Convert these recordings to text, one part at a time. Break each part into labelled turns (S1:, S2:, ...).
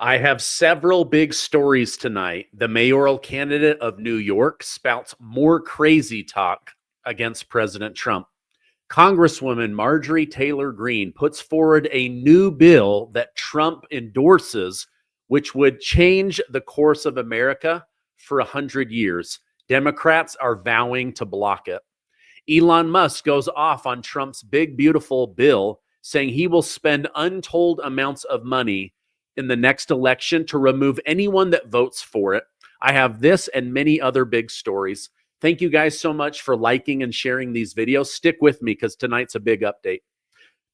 S1: I have several big stories tonight. The mayoral candidate of New York spouts more crazy talk against President Trump. Congresswoman Marjorie Taylor Greene puts forward a new bill that Trump endorses, which would change the course of America for 100 years. Democrats are vowing to block it. Elon Musk goes off on Trump's big, beautiful bill, saying he will spend untold amounts of money in the next election to remove anyone that votes for it. I have this and many other big stories. Thank you guys so much for liking and sharing these videos. Stick with me because tonight's a big update.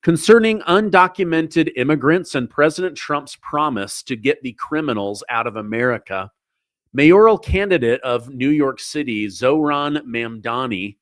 S1: Concerning undocumented immigrants and President Trump's promise to get the criminals out of America, mayoral candidate of New York City, Zohran Mamdani,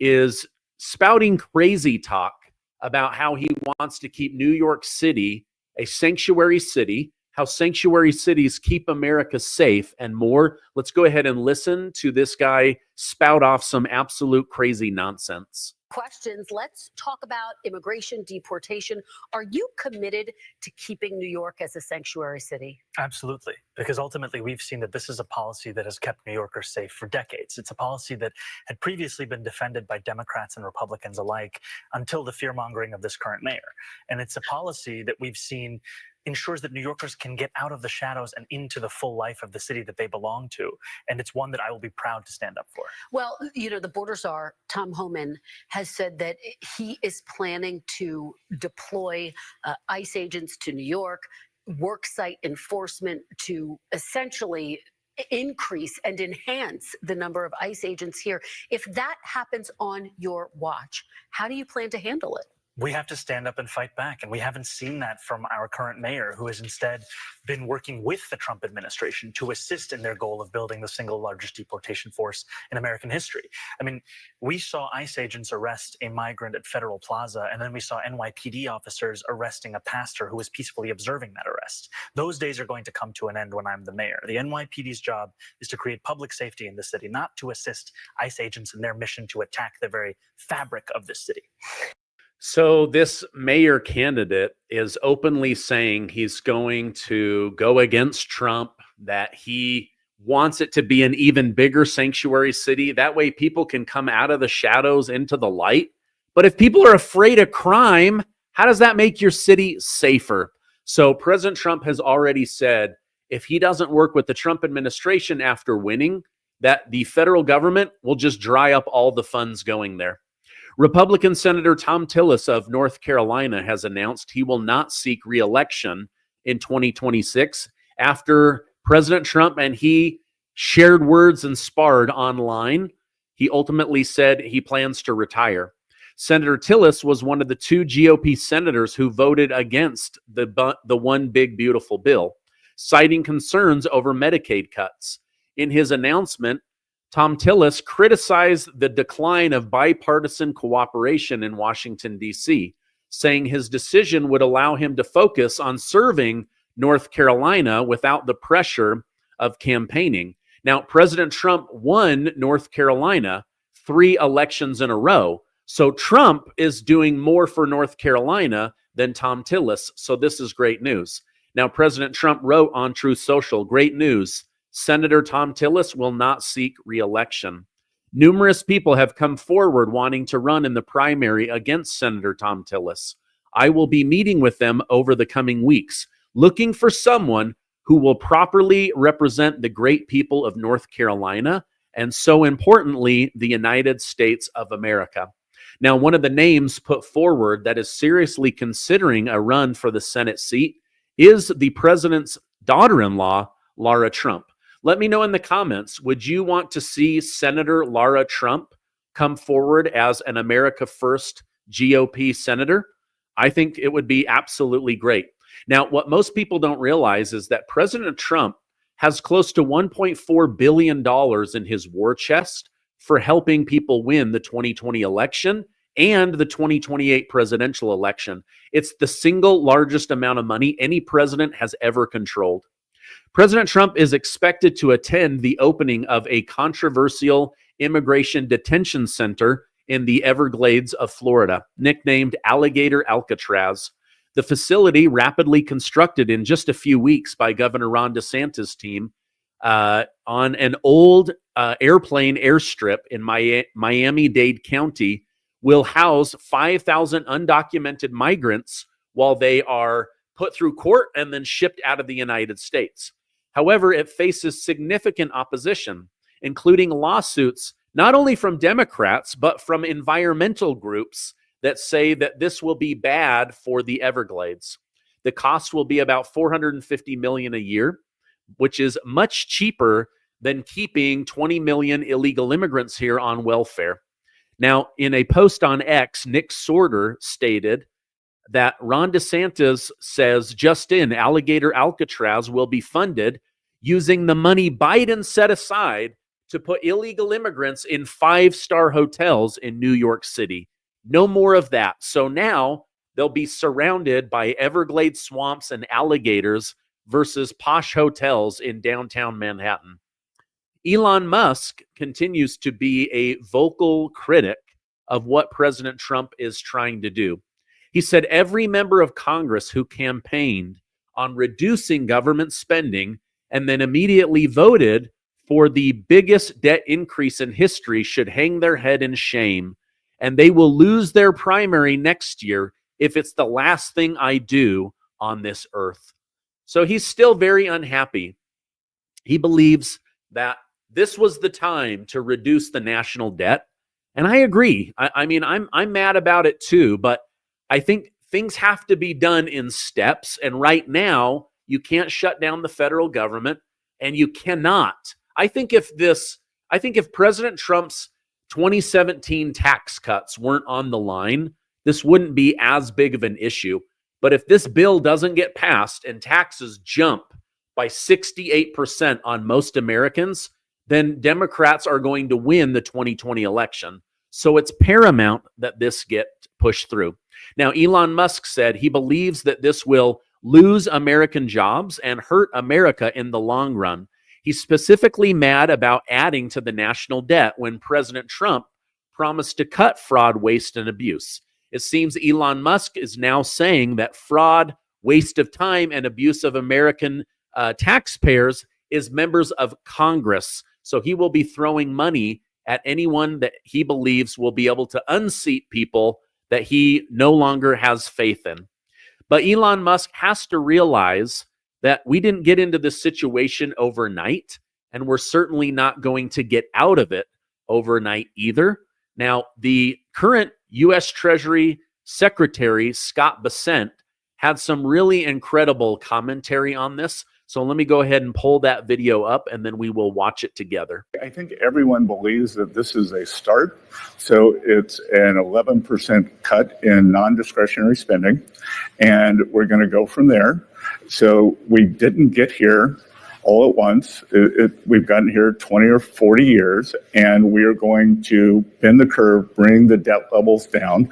S1: is spouting crazy talk about how he wants to keep New York City a sanctuary city, how sanctuary cities keep America safe, and more. Let's go ahead and listen to this guy spout off some absolute crazy nonsense.
S2: Questions. Let's talk about immigration, deportation. Are you committed to keeping New York as a sanctuary city?
S3: Absolutely, because ultimately we've seen that this is a policy that has kept New Yorkers safe for decades. It's a policy that had previously been defended by Democrats and Republicans alike until the fear-mongering of this current mayor. And it's a policy that we've seen ensures that New Yorkers can get out of the shadows and into the full life of the city that they belong to. And it's one that I will be proud to stand up for.
S2: Well, you know, the border czar, Tom Homan, has said that he is planning to deploy ICE agents to New York, worksite enforcement to essentially increase and enhance the number of ICE agents here. If that happens on your watch, how do you plan to handle it?
S3: We have to stand up and fight back. And we haven't seen that from our current mayor, who has instead been working with the Trump administration to assist in their goal of building the single largest deportation force in American history. I mean, we saw ICE agents arrest a migrant at Federal Plaza, and then we saw NYPD officers arresting a pastor who was peacefully observing that arrest. Those days are going to come to an end when I'm the mayor. The NYPD's job is to create public safety in the city, not to assist ICE agents in their mission to attack the very fabric of the city.
S1: So this mayor candidate is openly saying he's going to go against Trump, that he wants it to be an even bigger sanctuary city. That way people can come out of the shadows into the light. But if people are afraid of crime, how does that make your city safer? So President Trump has already said if he doesn't work with the Trump administration after winning, that the federal government will just dry up all the funds going there. Republican Senator Thom Tillis of North Carolina has announced he will not seek re-election in 2026 after President Trump and he shared words and sparred online. He ultimately said he plans to retire. Senator Tillis was one of the two GOP senators who voted against the one big beautiful bill, citing concerns over Medicaid cuts. In his announcement, Thom Tillis criticized the decline of bipartisan cooperation in Washington, D.C., saying his decision would allow him to focus on serving North Carolina without the pressure of campaigning. Now, President Trump won North Carolina 3 elections in a row. So Trump is doing more for North Carolina than Thom Tillis. So this is great news. Now, President Trump wrote on Truth Social, great news. Senator Thom Tillis will not seek re-election. Numerous people have come forward wanting to run in the primary against Senator Thom Tillis. I will be meeting with them over the coming weeks, looking for someone who will properly represent the great people of North Carolina and, so importantly, the United States of America. Now, one of the names put forward that is seriously considering a run for the Senate seat is the president's daughter-in-law, Lara Trump. Let me know in the comments, would you want to see Senator Lara Trump come forward as an America First GOP senator? I think it would be absolutely great. Now, what most people don't realize is that President Trump has close to $1.4 billion in his war chest for helping people win the 2020 election and the 2028 presidential election. It's the single largest amount of money any president has ever controlled. President Trump is expected to attend the opening of a controversial immigration detention center in the Everglades of Florida, nicknamed Alligator Alcatraz. The facility, rapidly constructed in just a few weeks by Governor Ron DeSantis' team, on an old airplane airstrip in Miami-Dade County, will house 5,000 undocumented migrants while they are put through court and then shipped out of the United States. However, it faces significant opposition, including lawsuits not only from Democrats, but from environmental groups that say that this will be bad for the Everglades. The cost will be about $450 million a year, which is much cheaper than keeping 20 million illegal immigrants here on welfare. Now, in a post on X, Nick Sorter stated that Ron DeSantis says just in, Alligator Alcatraz will be funded using the money Biden set aside to put illegal immigrants in 5-star hotels in New York City. No more of that. So now they'll be surrounded by Everglades swamps and alligators versus posh hotels in downtown Manhattan. Elon Musk continues to be a vocal critic of what President Trump is trying to do. He said every member of Congress who campaigned on reducing government spending and then immediately voted for the biggest debt increase in history should hang their head in shame, and they will lose their primary next year if it's the last thing I do on this earth. So he's still very unhappy. He believes that this was the time to reduce the national debt. And I agree. I mean, I'm mad about it too, but I think things have to be done in steps. And right now, you can't shut down the federal government, and you cannot. I think if President Trump's 2017 tax cuts weren't on the line, this wouldn't be as big of an issue. But if this bill doesn't get passed and taxes jump by 68% on most Americans, then Democrats are going to win the 2020 election. So it's paramount that this get pushed through. Now, Elon Musk said he believes that this will lose American jobs and hurt America in the long run. He's specifically mad about adding to the national debt when President Trump promised to cut fraud, waste, and abuse. It seems Elon Musk is now saying that fraud, waste of time, and abuse of American taxpayers is members of Congress. So he will be throwing money at anyone that he believes will be able to unseat people that he no longer has faith in. But Elon Musk has to realize that we didn't get into this situation overnight, and we're certainly not going to get out of it overnight either. Now, the current U.S. Treasury Secretary, Scott Bessent, had some really incredible commentary on this. So let me go ahead and pull that video up, and then we will watch it together.
S4: I think everyone believes that this is a start. So it's an 11% cut in non-discretionary spending, and we're going to go from there. So we didn't get here all at once. We've gotten here 20 or 40 years, and we are going to bend the curve, bring the debt levels down.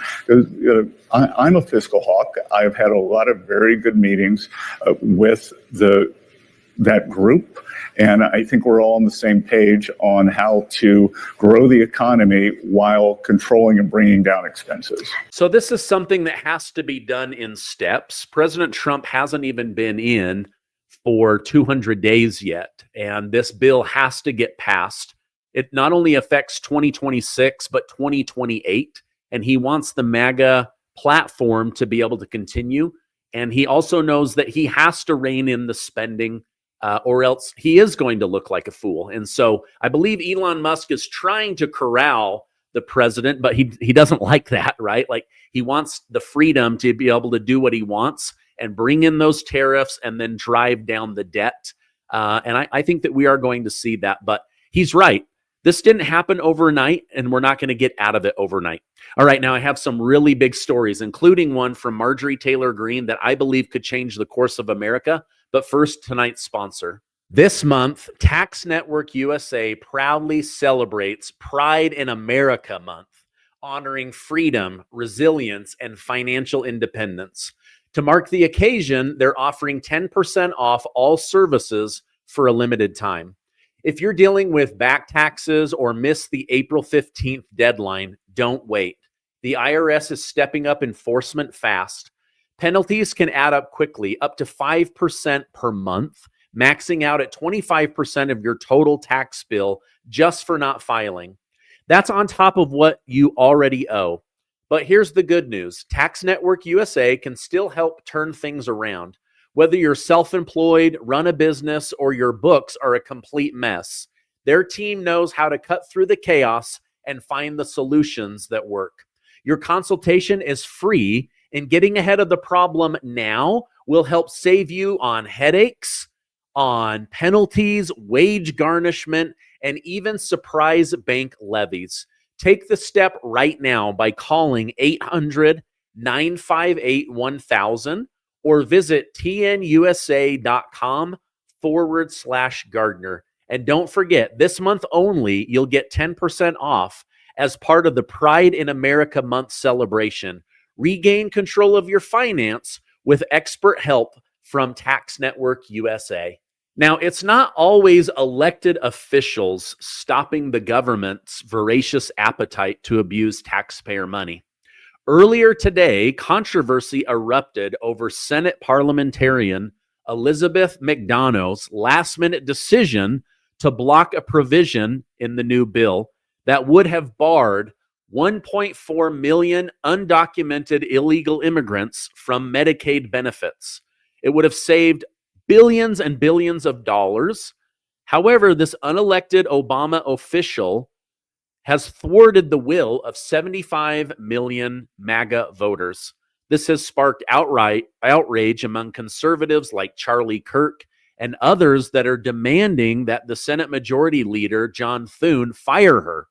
S4: I'm a fiscal hawk. I've had a lot of very good meetings with that group, and I think we're all on the same page on how to grow the economy while controlling and bringing down expenses.
S1: So this is something that has to be done in steps. President Trump hasn't even been in for 200 days yet, and this bill has to get passed. It not only affects 2026, but 2028, and he wants the MAGA platform to be able to continue, and he also knows that he has to rein in the spending, or else he is going to look like a fool. And so I believe Elon Musk is trying to corral the president, but he doesn't like that, right? Like, he wants the freedom to be able to do what he wants and bring in those tariffs and then drive down the debt. And I think that we are going to see that, but he's right. This didn't happen overnight, and we're not going to get out of it overnight. All right, now I have some really big stories, including one from Marjorie Taylor Greene that I believe could change the course of America. But first, tonight's sponsor. This month, Tax Network USA proudly celebrates Pride in America Month, honoring freedom, resilience, and financial independence. To mark the occasion, they're offering 10% off all services for a limited time. If you're dealing with back taxes or miss the April 15th deadline, don't wait. The IRS is stepping up enforcement fast. Penalties can add up quickly, up to 5% per month, maxing out at 25% of your total tax bill just for not filing. That's on top of what you already owe. But here's the good news. Tax Network USA can still help turn things around. Whether you're self-employed, run a business, or your books are a complete mess, their team knows how to cut through the chaos and find the solutions that work. Your consultation is free, and getting ahead of the problem now will help save you on headaches, on penalties, wage garnishment, and even surprise bank levies. Take the step right now by calling 800-958-1000 or visit tnusa.com/Gardner. And don't forget, this month only, you'll get 10% off as part of the Pride in America Month celebration. Regain control of your finance with expert help from Tax Network USA. Now, it's not always elected officials stopping the government's voracious appetite to abuse taxpayer money. Earlier today, controversy erupted over Senate parliamentarian Elizabeth McDonald's last-minute decision to block a provision in the new bill that would have barred 1.4 million undocumented illegal immigrants from Medicaid benefits. It would have saved billions and billions of dollars. However, this unelected Obama official has thwarted the will of 75 million MAGA voters. This has sparked outrage among conservatives like Charlie Kirk and others that are demanding that the Senate Majority Leader, John Thune, fire her.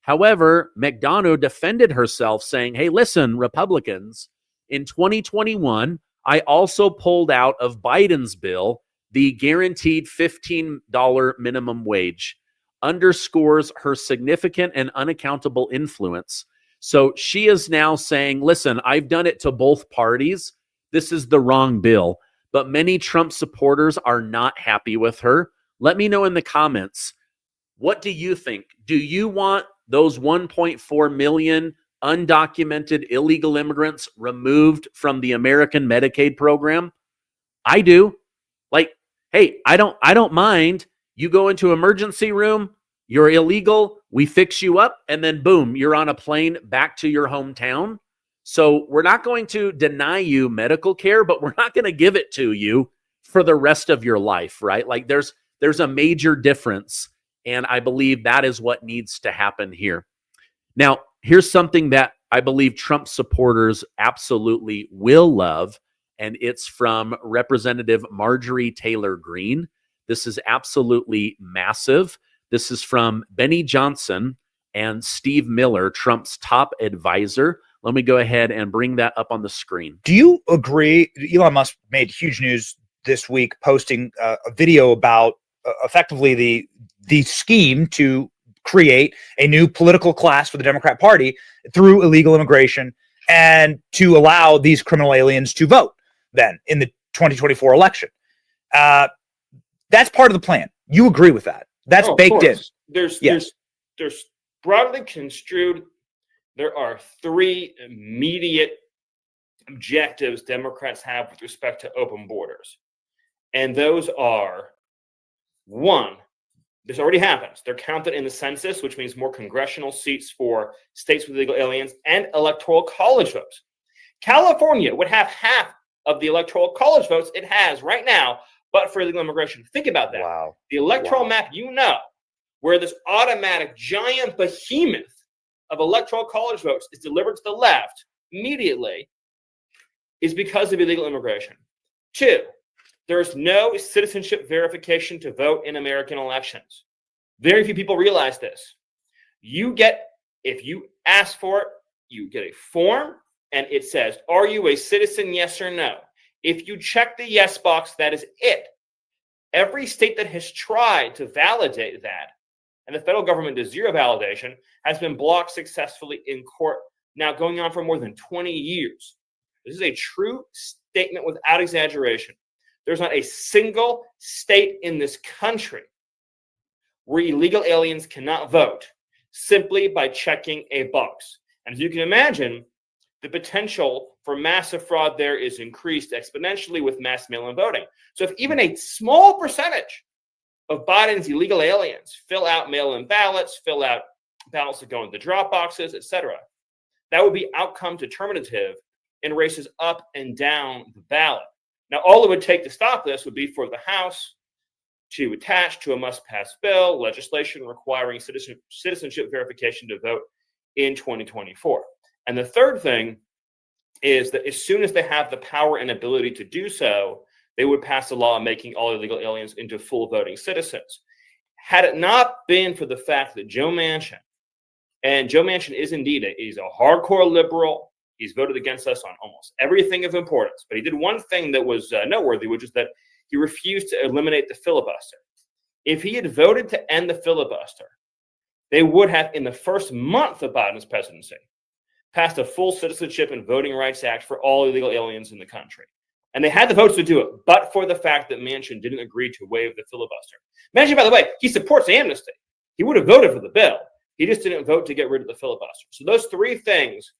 S1: However, McDonald defended herself, saying, hey, listen, Republicans, in 2021, I also pulled out of Biden's bill the guaranteed $15 minimum wage, underscores her significant and unaccountable influence. So she is now saying, listen, I've done it to both parties. This is the wrong bill. But many Trump supporters are not happy with her. Let me know in the comments. What do you think? Do you want those 1.4 million undocumented illegal immigrants removed from the American Medicaid program? I do. Like, hey, I don't mind. You go into emergency room, you're illegal, we fix you up, and then boom, you're on a plane back to your hometown. So we're not going to deny you medical care, but we're not going to give it to you for the rest of your life, right? Like there's a major difference. And I believe that is what needs to happen here. Now, here's something that I believe Trump supporters absolutely will love, and it's from Representative Marjorie Taylor Greene. This is absolutely massive. This is from Benny Johnson and Steve Miller, Trump's top advisor. Let me go ahead and bring that up on the screen.
S5: Do you agree? Elon Musk made huge news this week, posting a video about effectively the scheme to create a new political class for the Democrat Party through illegal immigration and to allow these criminal aliens to vote then in the 2024 election. That's part of the plan. You agree with that? That's baked in.
S6: There's broadly construed. There are three immediate objectives Democrats have with respect to open borders. And those are, one, this already happens. They're counted in the census, which means more congressional seats for states with illegal aliens and electoral college votes. California would have half of the electoral college votes it has right now, but for illegal immigration. Think about that.
S5: Wow.
S6: The electoral map, where this automatic giant behemoth of electoral college votes is delivered to the left immediately, is because of illegal immigration. Two, there's no citizenship verification to vote in American elections. Very few people realize this. If you ask for it, you get a form and it says, are you a citizen, yes or no? If you check the yes box, that is it. Every state that has tried to validate that, and the federal government does zero validation, has been blocked successfully in court, now going on for more than 20 years. This is a true statement without exaggeration. There's not a single state in this country where illegal aliens cannot vote simply by checking a box. And as you can imagine, the potential for massive fraud there is increased exponentially with mass mail-in voting. So if even a small percentage of Biden's illegal aliens fill out mail-in ballots, fill out ballots that go into drop boxes, etc., that would be outcome determinative in races up and down the ballot. Now, all it would take to stop this would be for the House to attach to a must-pass bill legislation requiring citizenship verification to vote in 2024. And the third thing is that as soon as they have the power and ability to do so, they would pass a law making all illegal aliens into full voting citizens. Had it not been for the fact that Joe Manchin, and Joe Manchin is indeed he's a hardcore liberal. He's voted against us on almost everything of importance. But he did one thing that was noteworthy, which is that he refused to eliminate the filibuster. If he had voted to end the filibuster, they would have, in the first month of Biden's presidency, passed a full Citizenship and Voting Rights Act for all illegal aliens in the country. And they had the votes to do it, but for the fact that Manchin didn't agree to waive the filibuster. Manchin, by the way, he supports amnesty. He would have voted for the bill. He just didn't vote to get rid of the filibuster. So those three things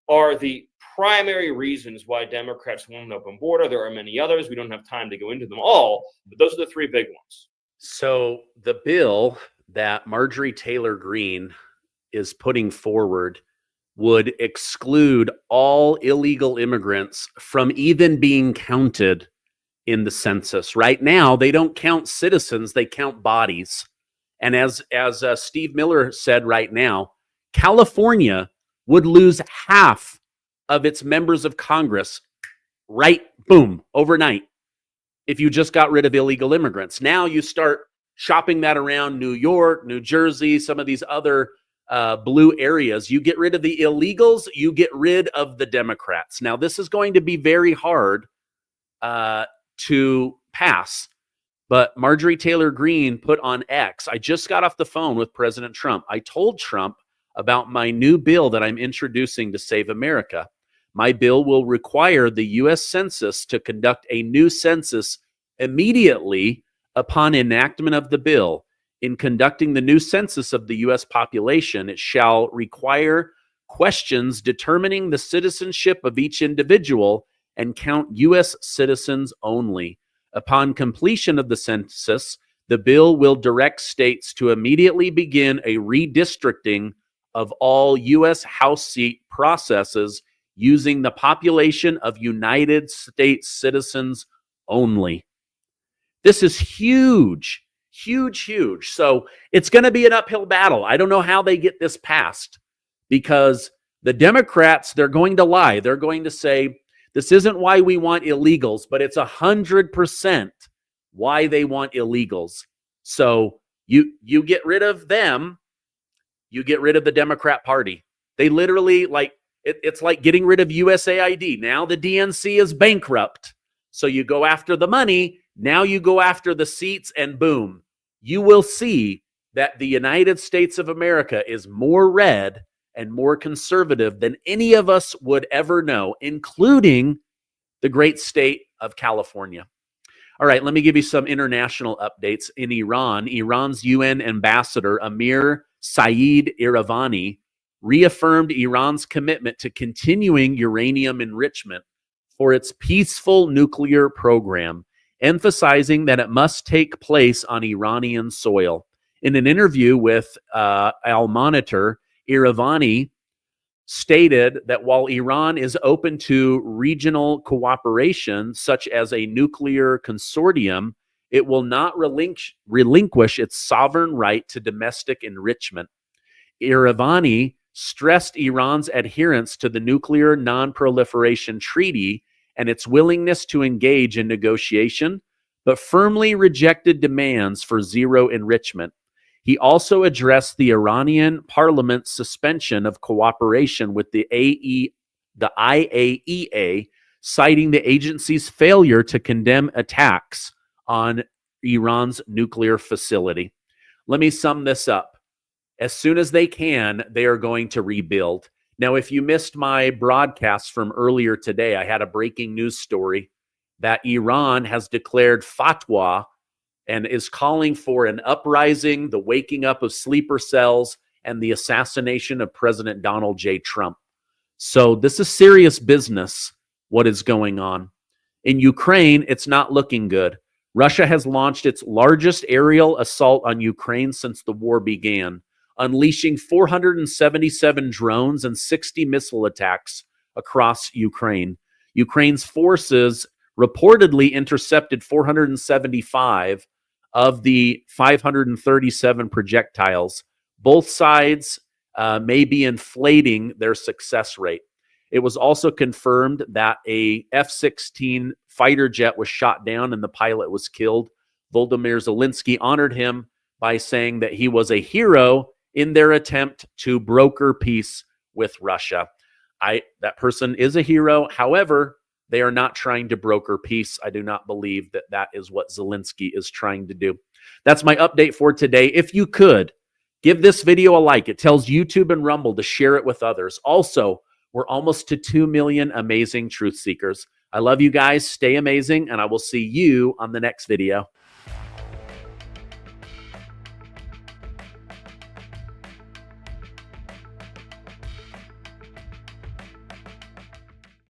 S6: are the primary reasons why Democrats want an open border. There are many others. We don't have time to go into them all, but those are the three big ones.
S1: So the bill that Marjorie Taylor Greene is putting forward would exclude all illegal immigrants from even being counted in the census. Right now, they don't count citizens, they count bodies. And as Steve Miller said right now, California would lose half of its members of Congress boom, overnight, if you just got rid of illegal immigrants. Now you start shopping that around New York, New Jersey, some of these other blue areas. You get rid of the illegals, you get rid of the Democrats. Now, this is going to be very hard to pass. But Marjorie Taylor Greene put on X, I just got off the phone with President Trump. I told Trump about my new bill that I'm introducing to save America. My bill will require the U.S. Census to conduct a new census immediately upon enactment of the bill. In conducting the new census of the U.S. population, it shall require questions determining the citizenship of each individual and count U.S. citizens only. Upon completion of the census, the bill will direct states to immediately begin a redistricting of all U.S. House seat processes using the population of United States citizens only. This is huge, huge, huge. So it's going to be an uphill battle. I don't know how they get this passed because the Democrats, they're going to lie. They're going to say, this isn't why we want illegals, but it's 100% why they want illegals. So you get rid of them, you get rid of the Democrat Party. They literally, it's like getting rid of USAID. Now the DNC is bankrupt. So you go after the money, now you go after the seats, and boom, you will see that the United States of America is more red and more conservative than any of us would ever know, including the great state of California. All right, let me give you some international updates. In Iran, Iran's UN ambassador, Amir Saeed Iravani, reaffirmed Iran's commitment to continuing uranium enrichment for its peaceful nuclear program, emphasizing that it must take place on Iranian soil. In an interview with Al Monitor, Iravani stated that while Iran is open to regional cooperation, such as a nuclear consortium, it will not relinquish its sovereign right to domestic enrichment. Iravani stressed Iran's adherence to the Nuclear Non-Proliferation Treaty and its willingness to engage in negotiation, but firmly rejected demands for zero enrichment. He also addressed the Iranian parliament's suspension of cooperation with the IAEA, citing the agency's failure to condemn attacks on Iran's nuclear facility. Let me sum this up. As soon as they can, they are going to rebuild. Now, if you missed my broadcast from earlier today, I had a breaking news story that Iran has declared fatwa and is calling for an uprising, the waking up of sleeper cells, and the assassination of President Donald J. Trump. So this is serious business, what is going on. In Ukraine, it's not looking good. Russia has launched its largest aerial assault on Ukraine since the war began, unleashing 477 drones and 60 missile attacks across Ukraine. Ukraine's forces reportedly intercepted 475 of the 537 projectiles. Both sides may be inflating their success rate. It was also confirmed that a F-16 fighter jet was shot down and the pilot was killed. Volodymyr Zelensky honored him by saying that he was a hero in their attempt to broker peace with Russia. That person is a hero. However, they are not trying to broker peace. I do not believe that that is what Zelensky is trying to do. That's my update for today. If you could, give this video a like. It tells YouTube and Rumble to share it with others. Also, we're almost to 2 million amazing truth seekers. I love you guys. Stay amazing, and I will see you on the next video.